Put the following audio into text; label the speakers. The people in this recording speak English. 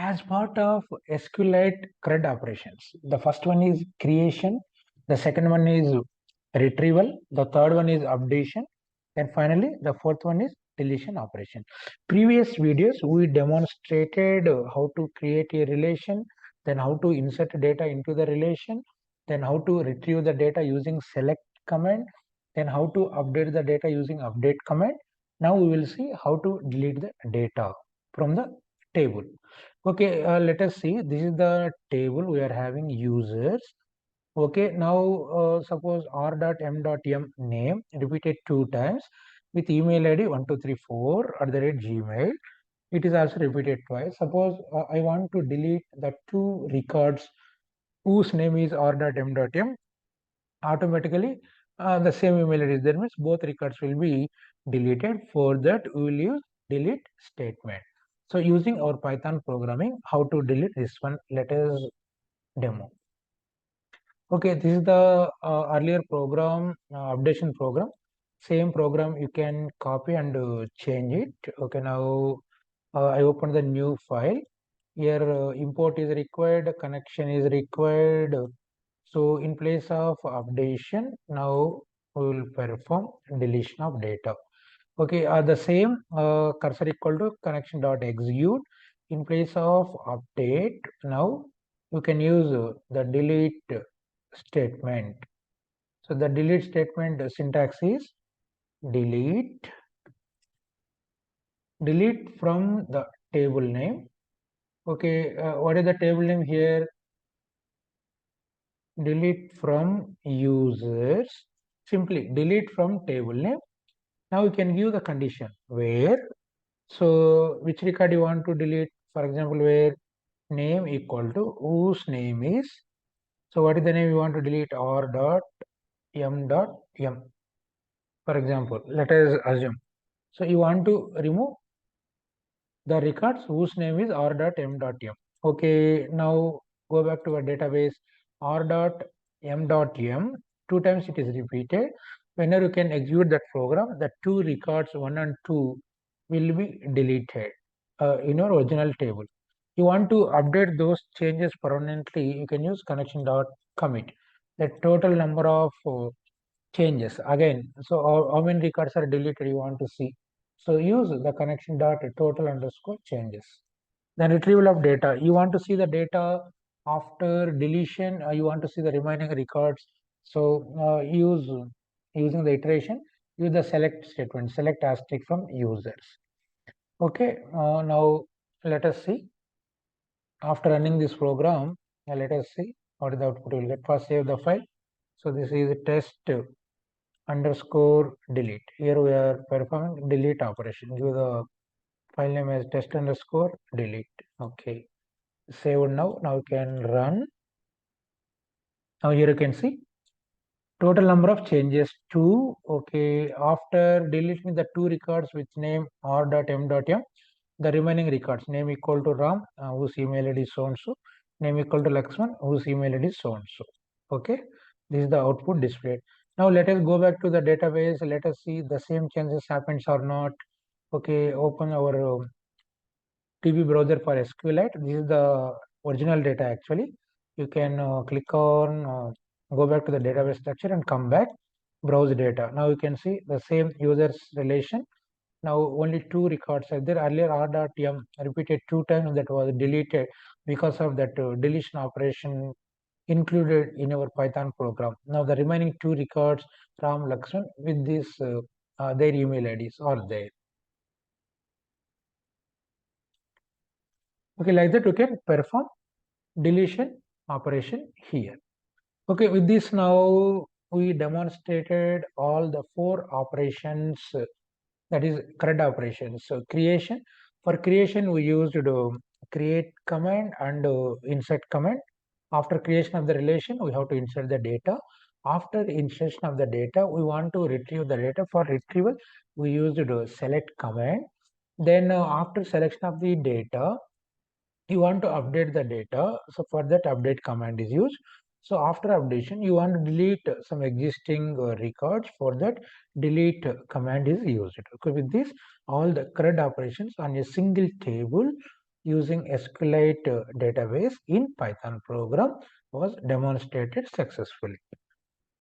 Speaker 1: as part of SQLite CRUD operations. The first one is creation, the second one is retrieval, the third one is updation, and finally the fourth one is deletion operation. Previous videos we demonstrated how to create a relation, then how to insert data into the relation, then how to retrieve the data using select command, then how to update the data using update command. Now we will see how to delete the data from the table. Okay, let us see. This is the table we are having users. Okay, now suppose r.m.m name repeated 2 times with email ID 1234 at the rate Gmail. It is also repeated twice. Suppose I want to delete the 2 records whose name is r.m.m. Automatically the same email ID is there, means both records will be deleted. For that we will use delete statement. So using our Python programming, how to delete this one, let us demo. Okay, this is the earlier program, updation program. Same program you can copy and change it. Okay, now I open the new file. Here import is required, connection is required. So in place of updation, now we will perform deletion of data. Okay, the same cursor equal to connection dot execute. In place of update, now you can use the delete statement. So the delete statement syntax is delete from the table name. Okay, what is the table name here? Delete from users. Simply delete from table name. Now you can give the condition where, so which record you want to delete, for example, where name equal to whose name is, so what is the name you want to delete, r.m.m, for example, let us assume. So you want to remove the records whose name is r.m.m. Okay, now go back to our database. r.m.m 2 times it is repeated. Whenever you can execute that program, the 2 records 1 and 2 will be deleted in your original table. You want to update those changes permanently, you can use connection dot commit. The total number of changes again. So how many records are deleted you want to see. So use the connection dot total underscore changes. Then retrieval of data. You want to see the data after deletion. You want to see the remaining records. So using the iteration. Use the select statement. Select asterisk from users. Okay. Now let us see. After running this program, let us see what is the output. We'll get first save the file. So this is test underscore delete. Here we are performing delete operation. Give the file name as test underscore delete. Okay, saved now. Now you can run. Now here you can see total number of changes 2. Okay, after deleting the 2 records with name r.m.m, the remaining records name equal to Ram, whose email ID is so and so, name equal to Lakshman, whose email ID is so and so. Okay, this is the output displayed. Now let us go back to the database. Let us see the same changes happens or not. Okay, open our TV browser for SQLite. This is the original data actually. You can click on go back to the database structure and come back, browse data. Now you can see the same users relation. Now only 2 records are there. Earlier r.m repeated 2 times, that was deleted because of that deletion operation included in our Python program. Now the remaining 2 records Ram, Lakshman with this their email IDs are there. Okay, like that you can perform deletion operation here. Okay, with this now we demonstrated all the 4 operations, that is CRUD operations. So creation, for creation we used create command and insert command. After creation of the relation we have to insert the data. After insertion of the data we want to retrieve the data. For retrieval we used select command. Then after selection of the data you want to update the data, so for that update command is used. So after updation you want to delete some existing records, for that delete command is used. Okay, with this all the CRUD operations on a single table using SQLite database in Python program was demonstrated successfully.